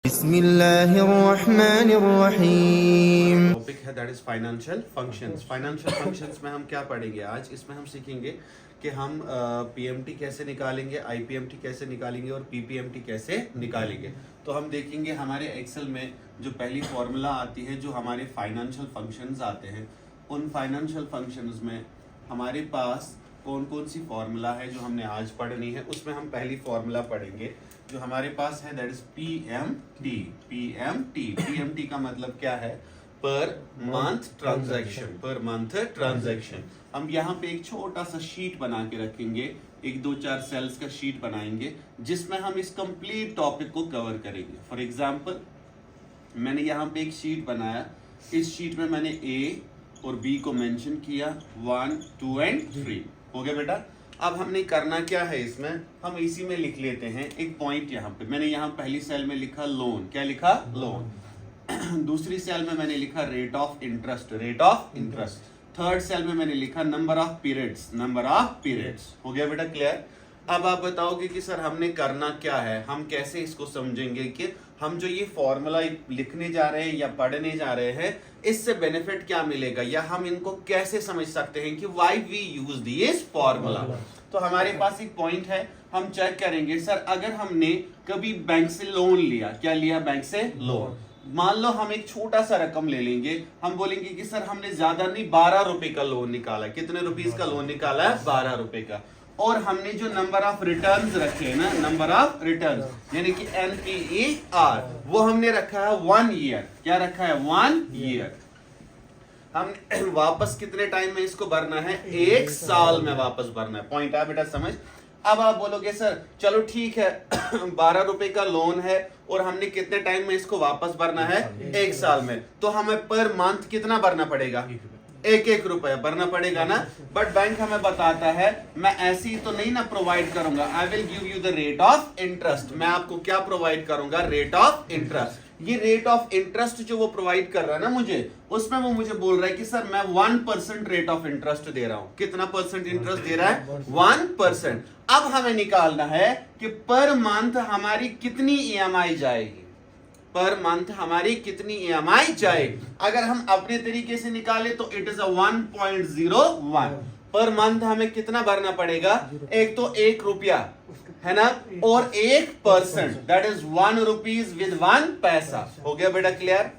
बिस्मिल्लाहिर्रहमानिर्रहीम। टॉपिक है that is financial functions. Financial functions में हम क्या पढ़ेंगे आज? इसमें हम सीखेंगे कि हम पीएमटी कैसे निकालेंगे, आईपीएमटी कैसे निकालेंगे और पीपीएमटी कैसे निकालेंगे। तो हम देखेंगे हमारे एक्सेल में जो पहली फॉर्मूला आती है, जो हमारे फाइनेंशियल फंक्शंस आते हैं, उन फाइनेंशियल फंक्शंस में हमारे पास कौन कौन सी फॉर्मूला है जो हमने आज पढ़नी है। उसमें हम पहली फॉर्मूला पढ़ेंगे जो हमारे पास है, दैट इज पीएमटी। पीएमटी का मतलब क्या है? पर मंथ ट्रांजैक्शन। पर मंथ ट्रांजैक्शन। हम यहाँ पे एक छोटा सा शीट बना के रखेंगे, 1 2 4 सेल्स का शीट बनाएंगे जिसमें हम इस कंप्लीट टॉपिक को कवर करेंगे। फॉर एग्जाम्पल, मैंने यहाँ पे एक शीट बनाया, इस शीट में मैंने ए और बी को मेंशन किया, 1 2 एंड 3। हो गया बेटा। अब हमने करना क्या है, इसमें हम इसी में लिख लेते हैं एक पॉइंट। यहाँ पे मैंने यहाँ पहली सेल में लिखा लोन। क्या लिखा? लोन। दूसरी सेल में मैंने लिखा rate of interest. Rate of interest. Third cell में मैंने लिखा number of periods. Number of periods. हो गया बेटा क्लियर? अब आप बताओगे कि सर हमने करना क्या है, हम कैसे इसको समझेंगे कि हम जो ये फॉर्मूला लिखने जा रहे हैं या पढ़ने जा रहे हैं, इससे बेनिफिट क्या मिलेगा, या हम इनको कैसे समझ सकते हैं कि why we use this formula. तो हमारे पास एक पॉइंट है, हम चेक करेंगे सर अगर हमने कभी बैंक से लोन लिया, क्या लिया? बैंक से लोन। मान लो हम एक छोटा सा रकम ले लेंगे, हम बोलेंगे कि सर हमने ज्यादा नहीं 12 रुपए का लोन निकाला। कितने रुपीस का लोन निकाला है? 12 रुपए का। और हमने जो नंबर ऑफ रिटर्न्स रखे हैं ना, नंबर ऑफ रिटर्न्स यानी कि NPER, वो हमने रखा है 1 ईयर। क्या रखा है? 1 ईयर। हम वापस कितने टाइम में इसको भरना है? 1 साल में वापस भरना है। पॉइंट है बेटा समझ? अब आप बोलोगे सर चलो ठीक है 12 रुपए का लोन है और हमने कितने टाइम में इसको वापस भरना है? 1 साल में। तो हमें पर मंथ कितना भरना पड़ेगा? 1 रुपया भरना पड़ेगा ना। बट बैंक हमें बताता है मैं ऐसी तो नहीं ना प्रोवाइड करूंगा, I will give you the rate of interest. मैं आपको क्या प्रोवाइड करूंगा? Rate of interest. ये रेट ऑफ इंटरेस्ट जो वो प्रोवाइड कर रहा है ना मुझे, उसमें वो मुझे बोल रहा है कि सर मैं 1% रेट ऑफ इंटरेस्ट दे रहा हूं। कितना परसेंट इंटरेस्ट दे रहा है? 1%। अब हमें निकालना है कि पर मंथ हमारी कितनी EMI जाएगी। पर मंथ हमारी कितनी EMI जाएगी? अगर हम अपने तरीके से निकाले तो इट इज 1.01 पर मंथ। हमें कितना भरना पड़ेगा? एक तो 1 रुपया है ना, और 1%, दैट इज 1 रुपीज विद 1 पैसा। हो गया बेटा क्लियर?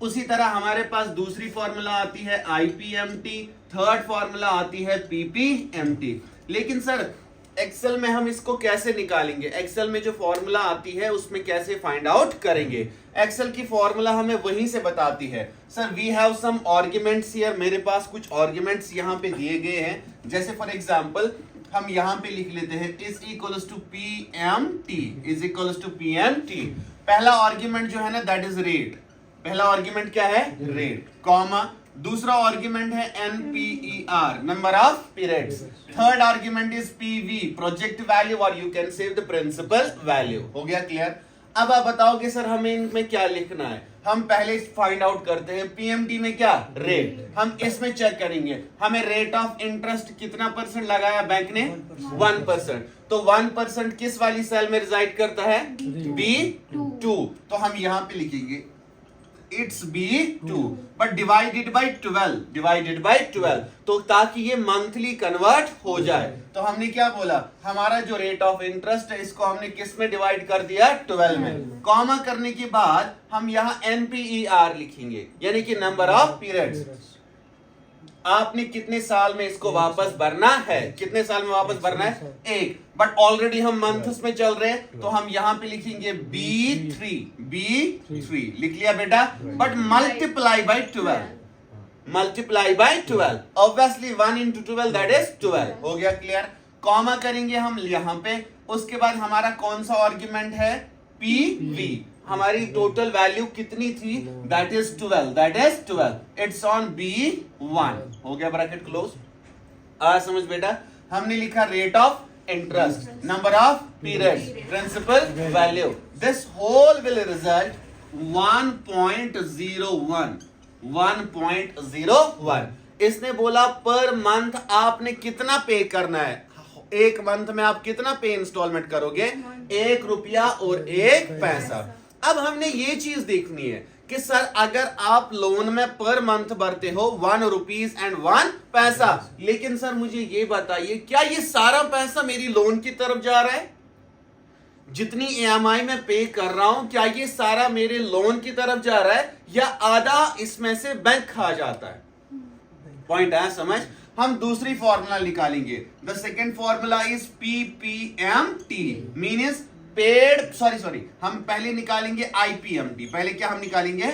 उसी तरह हमारे पास दूसरी फॉर्मूला आती है IPMT, थर्ड फॉर्मूला आती है PPMT। लेकिन सर एक्सेल में हम इसको कैसे निकालेंगे? एक्सेल में जो फॉर्मूला आती है उसमें कैसे फाइंड आउट करेंगे? एक्सेल की फॉर्मूला हमें वहीं से बताती है। Sir we have some arguments here. मेरे पास कुछ आर्गुमेंट्स यहाँ पे दिए गए हैं। जैसे फॉर एग्जांपल हम यहाँ पे लिख लेते हैं is equals to PMT। Is equals to PMT। पहला आर्गुमेंट जो है ना, दैट इज रेट। पहला आर्गुमेंट क्या है? Rate, comma. दूसरा आर्गुमेंट है NPER, number of periods. Third argument is PV, project value, और you can save the principal value. हो गया क्लियर? अब आप बताओगे सर हमें इनमें क्या लिखना है। हम पहले फाइंड आउट करते हैं PMT में क्या? रेट। हम इसमें चेक करेंगे हमें रेट ऑफ इंटरेस्ट कितना परसेंट लगाया बैंक ने? 1%। तो 1% किस वाली सेल में रिजाइड करता है? B2। तो हम यहां पे लिखेंगे it's B2 but divided by 12। Divided by 12, तो ताकि ये मंथली कन्वर्ट हो जाए। तो हमने क्या बोला, हमारा जो रेट ऑफ इंटरेस्ट है इसको हमने किस में डिवाइड कर दिया? 12 में। कॉमा करने के बाद हम यहाँ NPER लिखेंगे, यानी कि नंबर ऑफ पीरियड्स। आपने कितने साल में इसको वापस भरना है? कितने साल में वापस भरना है? 1। बट ऑलरेडी हम मंथ्स में चल रहे हैं, तो हम यहां पे लिखेंगे B3 लिख लिया बेटा। But multiply by 12। Multiply by 12, obviously 1 into 12 that is 12। हो गया क्लियर? कॉमा करेंगे हम यहां पे। उसके बाद हमारा कौन सा आर्गुमेंट है? PV। हमारी टोटल वैल्यू कितनी थी? That is 12। That is 12। It's on B1। हो गया ब्रैकेट क्लोज? समझ बेटा? हमने लिखा rate of interest, number of periods, principal value. This whole will result 1.01। 1.01। इसने बोला पर मंथ आपने कितना पे करना है? एक मंथ में आप कितना पे इंस्टॉलमेंट करोगे? 1 रुपया और 1 पैसा। अब हमने ये चीज देखनी है कि सर अगर आप लोन में पर मंथ भरते हो 1 रुपीज एंड 1 पैसा, लेकिन सर मुझे ये बताइए क्या ये सारा पैसा मेरी लोन की तरफ जा रहा है? जितनी EMI में पे कर रहा हूं क्या ये सारा मेरे लोन की तरफ जा रहा है या आधा इसमें से बैंक खा जाता है? पॉइंट आया समझ? हम दूसरी फॉर्मूला निकालेंगे। The second formula is PPMT means paid sorry हम पहले निकालेंगे IPMT। पहले क्या हम निकालेंगे?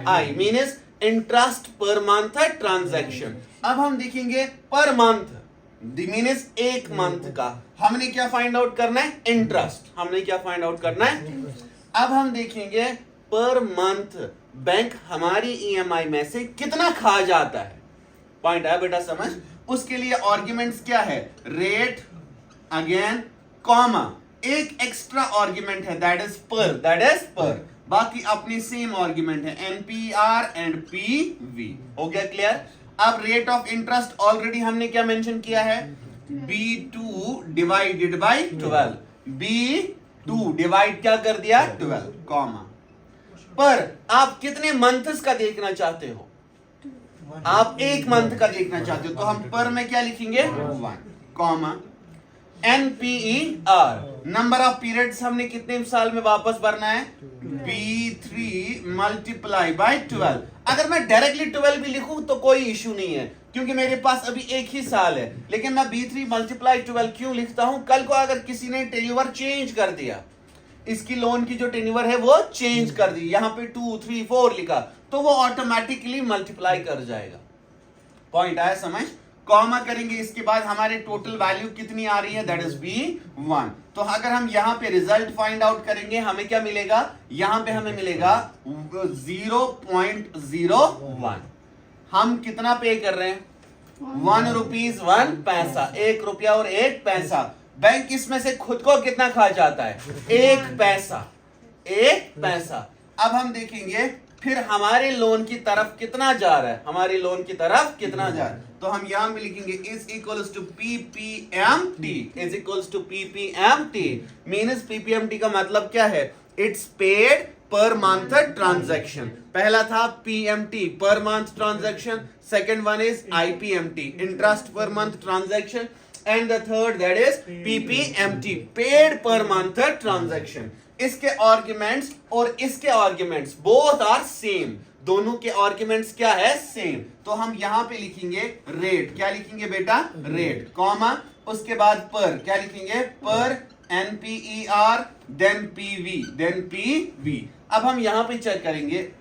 I means interest per month transaction. अब हम देखेंगे पर मंथ मीन्स एक मंथ का हमने क्या फाइंड आउट करना है? इंटरेस्ट। हमने क्या फाइंड आउट करना है? अब हम देखेंगे पर मंथ बैंक हमारी EMI में से कितना खा जाता है। पॉइंट आया बेटा समझ? उसके लिए आर्ग्यूमेंट्स क्या है? रेट अगेन कॉमा एक एक्स्ट्रा आर्ग्यूमेंट है दैट इज पर। बाकी अपनी सेम आर्ग्यूमेंट है NPR एंड PV। हो गया क्लियर? अब रेट ऑफ इंटरेस्ट ऑलरेडी हमने क्या मेंशन किया है? B2 divided by 12। B2 divide क्या कर दिया? 12 कॉमा। पर आप कितने मंथ्स का देखना चाहते हो? आप एक मंथ का देखना चाहते हो तो हम पर में क्या लिखेंगे? 1 comma NPER number of periods हमने कितने साल में वापस भरना है? B3 multiply by 12। अगर मैं डायरेक्टली 12 भी लिखूं तो कोई इशू नहीं है क्योंकि मेरे पास अभी एक ही साल है, लेकिन मैं B3 मल्टीप्लाई 12 क्यों लिखता हूं? कल को अगर किसी ने टेन्योर चेंज कर दिया, इसकी लोन की जो टेन्योर है वो चेंज कर दी, यहां पे 2, 3, 4 लिखा तो वो ऑटोमेटिकली मल्टीप्लाई कर जाएगा। पॉइंट आया समझ? कॉमा करेंगे इसके बाद हमारे टोटल वैल्यू कितनी आ रही है? That is B1। तो अगर हम यहां पे रिजल्ट फाइंड आउट करेंगे हमें क्या मिलेगा? यहां पे हमें मिलेगा 0.01। हम कितना पे कर रहे हैं? 1 रुपीज 1 पैसा, 1 रुपया और 1 पैसा। बैंक इसमें से खुद को कितना खा जाता है? 1 पैसा, 1 पैसा। अब हम देखेंगे फिर हमारे लोन की तरफ कितना जा रहा है? हमारी लोन की तरफ कितना जा रहा है? तो हम यहां भी लिखेंगे is equals to PPMT। Is equals to PPMT means PPMT का मतलब क्या है? It's paid per month transaction. पहला था PMT per month transaction, second one is IPMT interest per month transaction, and the third that is PPMT paid per month transaction. इसके arguments और इसके arguments both are same. दोनों के arguments क्या है? Same. तो हम यहां पे लिखेंगे रेट। क्या लिखेंगे बेटा? रेट कॉमा उसके बाद पर क्या लिखेंगे? पर NPER देन PV। अब हम यहां पे चेक करेंगे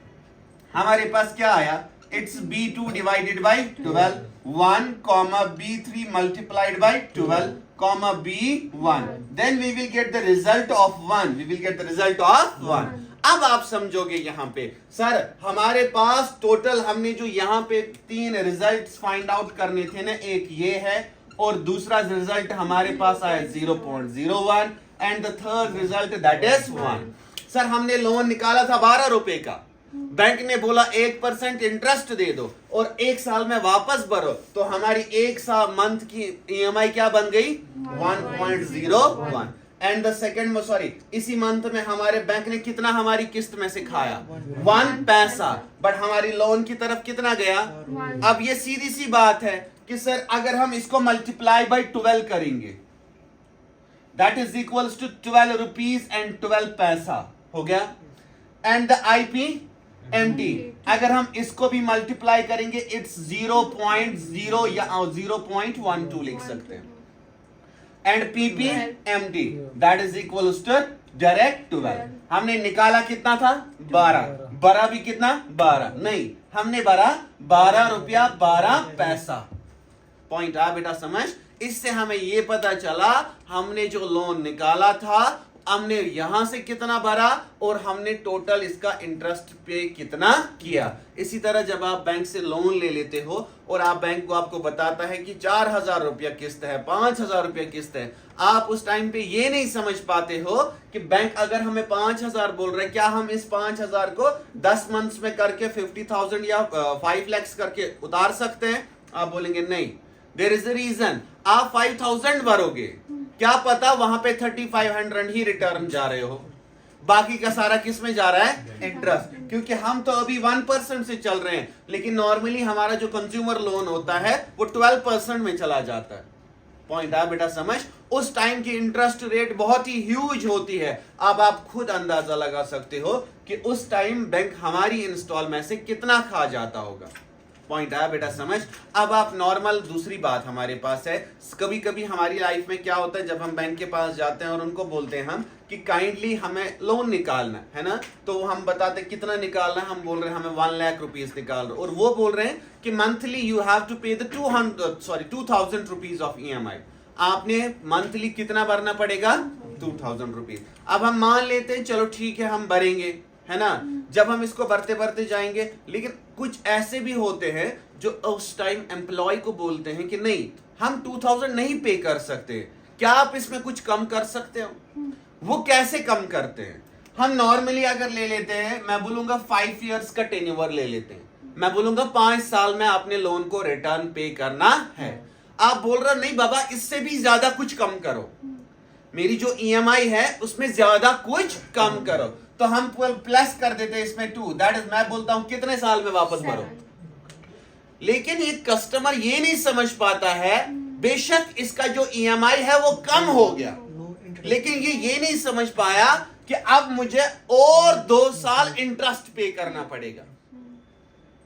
हमारे पास क्या आया? It's B2 divided by 12 1 comma B3 multiplied by 12 comma B1 then we will get the result of 1। अब आप समझोगे यहां पे सर हमारे पास टोटल हमने जो यहां पे 3 रिजल्ट्स फाइंड आउट करने थे ना, एक ये है और दूसरा रिजल्ट हमारे पास आया 0.01 and the third result that is 1। Sir हमने लोन निकाला था 12 रुपए का, बैंक ने बोला 1% इंटरेस्ट दे दो और 1 साल में वापस भरो, तो हमारी 1 साल मंथ की EMI क्या बन गई? 1.01 एंड द सेकंड इसी मंथ में हमारे बैंक ने कितना हमारी किस्त में से खाया? 1 पैसा। बट हमारी लोन की तरफ कितना गया? अब ये सीधी सी बात है कि सर अगर हम इसको मल्टीप्लाई बाय 12 करेंगे that is equals to 12 rupees and 12 paisa हो गया। एंड द IPMT अगर हम इसको भी मल्टीप्लाई करेंगे इट्स 0.0 या 0.12 लिख सकते हैं। And PPMT that is equal to direct 12। हमने निकाला कितना था? 12। भरा भी कितना? 12 नहीं, हमने भरा 12 रुपया 12 पैसा। पॉइंट आ बेटा समझ? इससे हमें यह पता चला हमने जो लोन निकाला था हमने यहां से कितना भरा और हमने टोटल इसका इंटरेस्ट पे कितना किया। इसी तरह जब आप बैंक से लोन ले लेते हो और आप बैंक को आपको बताता है कि 4,000 रुपया किस्त है, 5,000 रुपया किस्त है, आप उस टाइम पे ये नहीं समझ पाते हो कि बैंक अगर हमें 5,000 बोल रहा है क्या हम इस 5,000 को 10 मंथ्स में करके 50,000 या 5 lakhs करके उतार सकते हैं? आप बोलेंगे नहीं, देयर इज अ रीजन। आप 5,000 भरोगे, क्या पता वहां पे 3,500 ही रिटर्न जा रहे हो, बाकी का सारा किस में जा रहा है? इंटरेस्ट। क्योंकि हम तो अभी 1% से चल रहे हैं, लेकिन नॉर्मली हमारा जो कंज्यूमर लोन होता है वो 12% में चला जाता है। पॉइंट आया बेटा समझ? उस टाइम की इंटरेस्ट रेट बहुत ही ह्यूज होती है। अब आप खुद अंदाजा लगा सकते हो कि उस टाइम बैंक हमारी इंस्टॉल में से कितना खा जाता होगा। पॉइंट आया बेटा समझ? अब आप नॉर्मल दूसरी बात हमारे पास है, कभी कभी हमारी लाइफ में क्या होता है, जब हम बैंक के पास जाते हैं और उनको बोलते हैं हम कि काइंडली हमें लोन निकालना है ना, तो हम बताते हैं कितना निकालना है, हम बोल रहे हैं हमें 1 लाख रुपीज निकाल रहे, और वो बोल रहे हैं कि मंथली यू हैव टू पे द 2000 रुपीज ऑफ EMI। आपने मंथली कितना भरना पड़ेगा? 2000 रुपीज। अब हम मान लेते हैं चलो ठीक है हम भरेंगे, है ना। जब हम इसको भरते भरते जाएंगे, लेकिन कुछ ऐसे भी होते हैं जो उस टाइम एम्प्लॉय को बोलते हैं कि नहीं हम 2000 नहीं पे कर सकते, क्या आप इसमें कुछ कम कर सकते हो? वो कैसे कम करते हैं? हम नॉर्मली अगर ले लेते हैं, मैं बोलूंगा 5 इयर्स का टेन्योर ले लेते हैं, मैं बोलूंगा 5 साल में आपने लोन को रिटर्न पे करना है। आप बोल रहे हो नहीं बाबा इससे भी ज्यादा कुछ कम करो, मेरी जो EMI है उसमें ज्यादा कुछ कम करो, तो हम प्लस कर देते हैं इसमें 2, दैट इज मैं बोलता हूं कितने साल में वापस भरो। लेकिन एक कस्टमर ये नहीं समझ पाता है, बेशक इसका जो EMI है वो कम हो गया, लेकिन ये नहीं समझ पाया कि अब मुझे और 2 साल इंटरेस्ट पे करना पड़ेगा।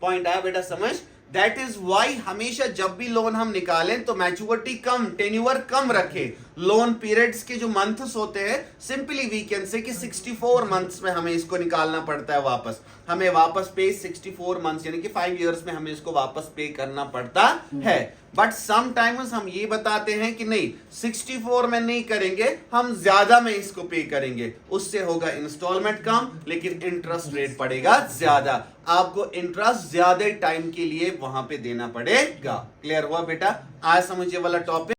पॉइंट आया बेटा समझ? दैट इज वाई हमेशा जब भी लोन हम निकालें तो मैच्योरिटी कम, टेन्योर कम रखें। लोन पीरियड्स के जो मंथ्स होते हैं, सिंपली वी कैन से कि 64 मंथ्स में हमें इसको निकालना पड़ता है वापस। हमें वापस पे 64 मंथ्स यानी कि 5 इयर्स में हमें इसको वापस पे करना पड़ता है। बट समटाइम्स हम ये बताते हैं कि नहीं 64 में नहीं करेंगे, हम ज्यादा में इसको पे करेंगे, उससे होगा इंस्टॉलमेंट कम लेकिन इंटरेस्ट रेट पड़ेगा ज्यादा। आपको इंटरेस्ट ज्यादा टाइम के लिए वहां पे देना पड़ेगा। क्लियर हुआ बेटा? आज समझिए वाला टॉपिक।